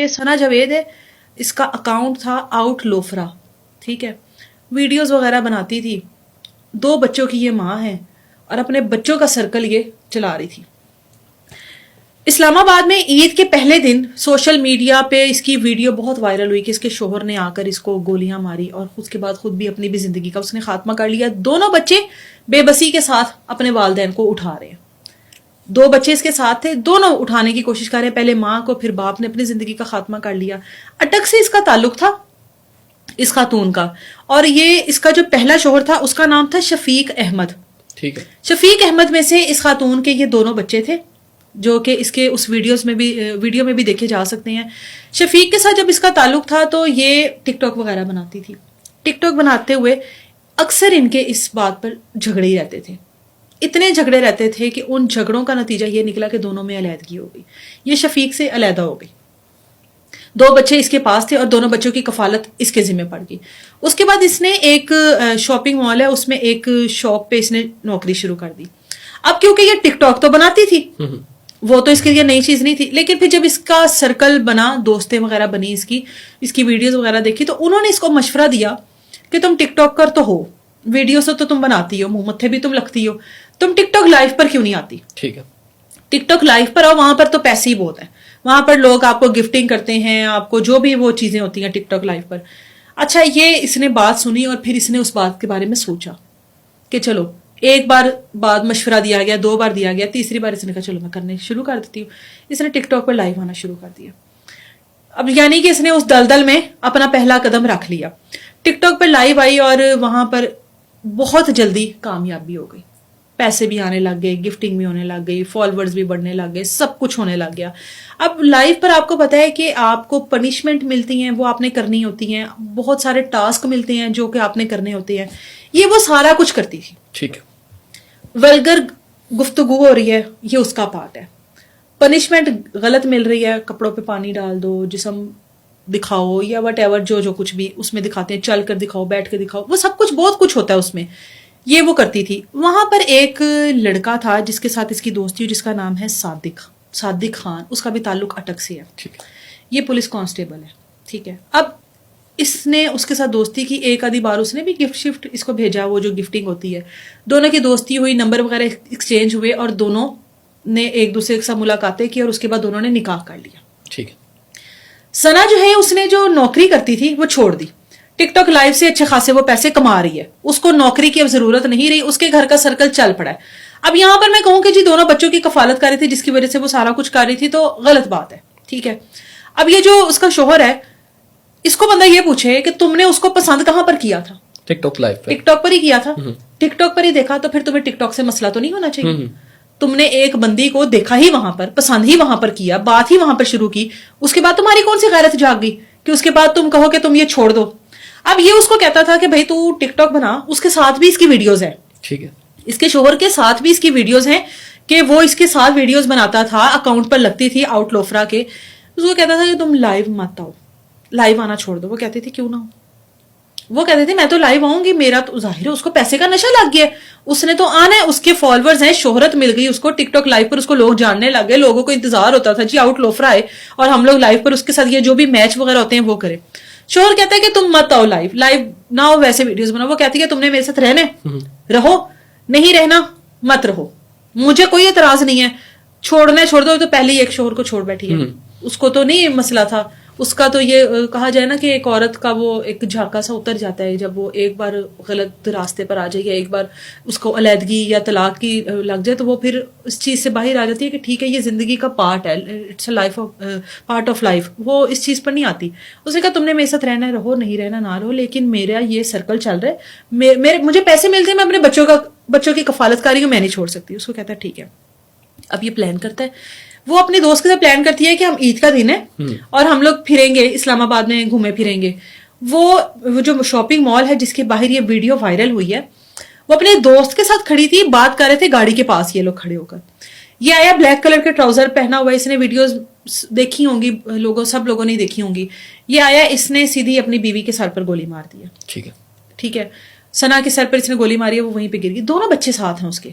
یہ ثنا جاوید ہے, اس کا اکاؤنٹ تھا آؤٹ لوفرا, ٹھیک ہے, ویڈیوز وغیرہ بناتی تھی, 2 بچوں کی یہ ماں ہے اور اپنے بچوں کا سرکل یہ چلا رہی تھی. اسلام آباد میں عید کے پہلے دن سوشل میڈیا پہ اس کی ویڈیو بہت وائرل ہوئی کہ اس کے شوہر نے آ کر اس کو گولیاں ماری اور اس کے بعد خود بھی اپنی بھی زندگی کا اس نے خاتمہ کر لیا. دونوں بچے بے بسی کے ساتھ اپنے والدین کو اٹھا رہے ہیں. 2 بچے اس کے ساتھ تھے, دونوں اٹھانے کی کوشش کر رہے ہیں, پہلے ماں کو پھر باپ نے اپنی زندگی کا خاتمہ کر لیا. اٹک سے اس کا تعلق تھا اس خاتون کا, اور یہ اس کا جو پہلا شوہر تھا اس کا نام تھا شفیق احمد. ٹھیک ہے. شفیق احمد میں سے اس خاتون کے یہ 2 بچے تھے جو کہ اس کے اس ویڈیو میں بھی دیکھے جا سکتے ہیں. شفیق کے ساتھ جب اس کا تعلق تھا تو یہ ٹک ٹاک وغیرہ بناتی تھی. ٹک ٹاک بناتے ہوئے اکثر ان کے اس بات پر جھگڑے ہی رہتے تھے, اتنے جھگڑے رہتے تھے کہ ان جھگڑوں کا نتیجہ یہ نکلا کہ دونوں میں علیحدگی ہو گئی. یہ شفیق سے علیحدہ ہو گئی. 2 بچے اس کے پاس تھے اور دونوں بچوں کی کفالت اس کے ذمہ پڑ گئی. اس کے بعد اس نے ایک شاپنگ مال ہے, اس میں ایک شاپ پہ اس نے نوکری شروع کر دی. اب کیونکہ یہ ٹک ٹاک تو بناتی تھی, وہ تو اس کے لیے نئی چیز نہیں تھی, لیکن پھر جب اس کا سرکل بنا, دوستیں وغیرہ بنی, اس کی ویڈیوز وغیرہ دیکھی, تو انہوں نے اس کو مشورہ دیا کہ تم ٹک ٹاک کر تو ہو, ویڈیوز تو تم بناتی ہو, منہ متھے بھی تم لگتی ہو, تم ٹک ٹاک لائیو پر کیوں نہیں آتی؟ ٹھیک ہے, ٹک ٹاک لائیو پر آؤ, وہاں پر تو پیسے ہی بہت ہیں, وہاں پر لوگ آپ کو گفٹنگ کرتے ہیں, آپ کو جو بھی وہ چیزیں ہوتی ہیں ٹک ٹاک لائیو پر. اچھا, یہ اس نے بات سنی اور پھر اس نے اس بات کے بارے میں سوچا کہ چلو, ایک بار بعد مشورہ دیا گیا, 2 بار دیا گیا, تیسری بار اس نے کہا چلو میں کرنے شروع کر دیتی ہوں. اس نے ٹک ٹاک پر لائیو آنا شروع کر دیا. اب یعنی کہ اس نے اس دلدل میں اپنا پہلا قدم رکھ لیا. ٹک ٹاک پر لائیو آئی اور وہاں پر بہت جلدی کامیابی ہو گئی, پیسے بھی آنے لگ گئے, گفٹنگ بھی ہونے لگ گئی, فالوورز بھی بڑھنے لگ گئے, سب کچھ ہونے لگ گیا. اب لائیو پر آپ کو پتا ہے کہ آپ کو پنشمنٹ ملتی ہیں, وہ آپ نے کرنی ہوتی ہیں, بہت سارے ٹاسک ملتے ہیں جو کہ آپ نے کرنے ہوتے ہیں, یہ وہ سارا کچھ کرتی تھی. ٹھیک ہے. ولگر گفتگو ہو رہی ہے, یہ اس کا پارٹ ہے. پنشمنٹ غلط مل رہی ہے, کپڑوں پہ پانی ڈال دو, جسم دکھاؤ یا وٹ ایور, جو کچھ بھی اس میں دکھاتے ہیں, چل کر دکھاؤ, بیٹھ کے دکھاؤ, وہ سب کچھ بہت کچھ ہوتا ہے اس میں, یہ وہ کرتی تھی. وہاں پر ایک لڑکا تھا جس کے ساتھ اس کی دوستی ہو, جس کا نام ہے صادق خان, اس کا بھی تعلق اٹک سے ہے. یہ پولیس کانسٹیبل ہے. ٹھیک ہے. اب اس نے اس کے ساتھ دوستی کی, ایک آدھی بار اس نے بھی گفٹ شفٹ اس کو بھیجا, وہ جو گفٹنگ ہوتی ہے, دونوں کی دوستی ہوئی, نمبر وغیرہ ایکسچینج ہوئے اور دونوں نے ایک دوسرے کے ساتھ ملاقاتیں کی اور اس کے بعد دونوں نے نکاح کر لیا. ٹھیک ہے. ثنا جو ہے اس نے جو نوکری کرتی تھی وہ چھوڑ دی. ٹک ٹاک لائیو سے اچھے خاصے وہ پیسے کما رہی ہے, اس کو نوکری کی اب ضرورت نہیں رہی, اس کے گھر کا سرکل چل پڑا ہے. اب یہاں پر میں کہوں کہ جی دونوں بچوں کی کفالت کر رہی تھی جس کی وجہ سے وہ سارا کچھ کر رہی تھی, تو غلط بات ہے. ٹھیک ہے. اب یہ جو اس کا شوہر ہے, اس کو بندہ یہ پوچھے کہ تم نے اس کو پسند کہاں پر کیا تھا؟ ٹک ٹاک لائیو پر. ٹک ٹاک پر ہی کیا تھا, ٹک ٹاک پر ہی دیکھا, تو پھر تمہیں ٹک ٹاک سے مسئلہ تو نہیں ہونا چاہیے. تم نے ایک بندی کو دیکھا ہی وہاں پر, پسند ہی وہاں پر کیا, بات ہی وہاں پر شروع کی, اس کے بعد تمہاری کون سی غیرت جاگ گئی کہ اس کے بعد تم کہو کہ تم یہ چھوڑ دو. اب یہ اس کو کہتا تھا کہ بھائی تو ٹک ٹاک بنا, اس کے ساتھ بھی اس کی ویڈیوز ہیں. ٹھیک ہے. اس کے شوہر کے ساتھ بھی اس کی ویڈیوز ہیں کہ وہ اس کے ساتھ ویڈیوز بناتا تھا, اکاؤنٹ پر لگتی تھی آؤٹ لوفرا کے. اس کو کہتا تھا کہ تم لائیو مت آؤ, لائیو آنا چھوڑ دو. وہ کہتی تھی کیوں نہ ہو, وہ کہتے تھے میں تو لائیو آؤں گی, میرا تو ظاہر ہے اس کو پیسے کا نشہ لگ گیا, اس نے تو آنا ہے, اس کے فالوورز ہیں, شہرت مل گئی اس کو, ٹک ٹاک لائیو پر اس کو لوگ جاننے لگ گئے, لوگوں کو انتظار ہوتا تھا جی آؤٹ لوفرا آئے اور ہم لوگ لائیو پر اس کے ساتھ یہ جو بھی میچ وغیرہ ہوتے ہیں وہ کرے. شوہر کہتا ہے کہ تم مت آؤ لائیو نہ ہو, ویسے ویڈیوز بناؤ. وہ کہتی ہے کہ تم نے میرے ساتھ رہنا رہو, نہیں رہنا مت رہو, مجھے کوئی اعتراض نہیں ہے, چھوڑنا چھوڑ دو. تو پہلے ہی ایک شوہر کو چھوڑ بیٹھی ہے, اس کو تو نہیں مسئلہ تھا. اس کا تو یہ کہا جائے نا کہ ایک عورت کا وہ ایک جھاکا سا اتر جاتا ہے جب وہ ایک بار غلط راستے پر آ جائے, یا ایک بار اس کو علیحدگی یا طلاق کی لگ جائے, تو وہ پھر اس چیز سے باہر آ جاتی ہے کہ ٹھیک ہے یہ زندگی کا پارٹ ہے, it's a life part of life. وہ اس چیز پر نہیں آتی. اس نے کہا تم نے میرے ساتھ رہنا رہو, نہیں رہنا نہ رہو, لیکن میرا یہ سرکل چل رہا ہے, مجھے پیسے ملتے ہیں, میں اپنے بچوں کی کفالت کاری کو میں نہیں چھوڑ سکتی. اس کو کہتا ہے ٹھیک ہے. اب یہ پلان کرتا ہے, وہ اپنے دوست کے ساتھ پلان کرتی ہے کہ ہم عید کا دن ہے اور ہم لوگ پھریں گے اسلام آباد میں, گھومے پھریں گے. وہ جو شاپنگ مال ہے جس کے باہر یہ ویڈیو وائرل ہوئی ہے, وہ اپنے دوست کے ساتھ کھڑی تھی, بات کر رہے تھے گاڑی کے پاس یہ لوگ کھڑے ہو کر. یہ آیا بلیک کلر کے ٹراؤزر پہنا ہوا, اس نے ویڈیوز دیکھی ہوں گی سب لوگوں نے دیکھی ہوں گی. یہ آیا, اس نے سیدھی اپنی بیوی کے سر پر گولی مار دی ہے. ٹھیک ہے. ثنا کے سر پر اس نے گولی ماری ہے, وہ وہیں پہ گر گئی. دونوں بچے ساتھ ہیں اس کے,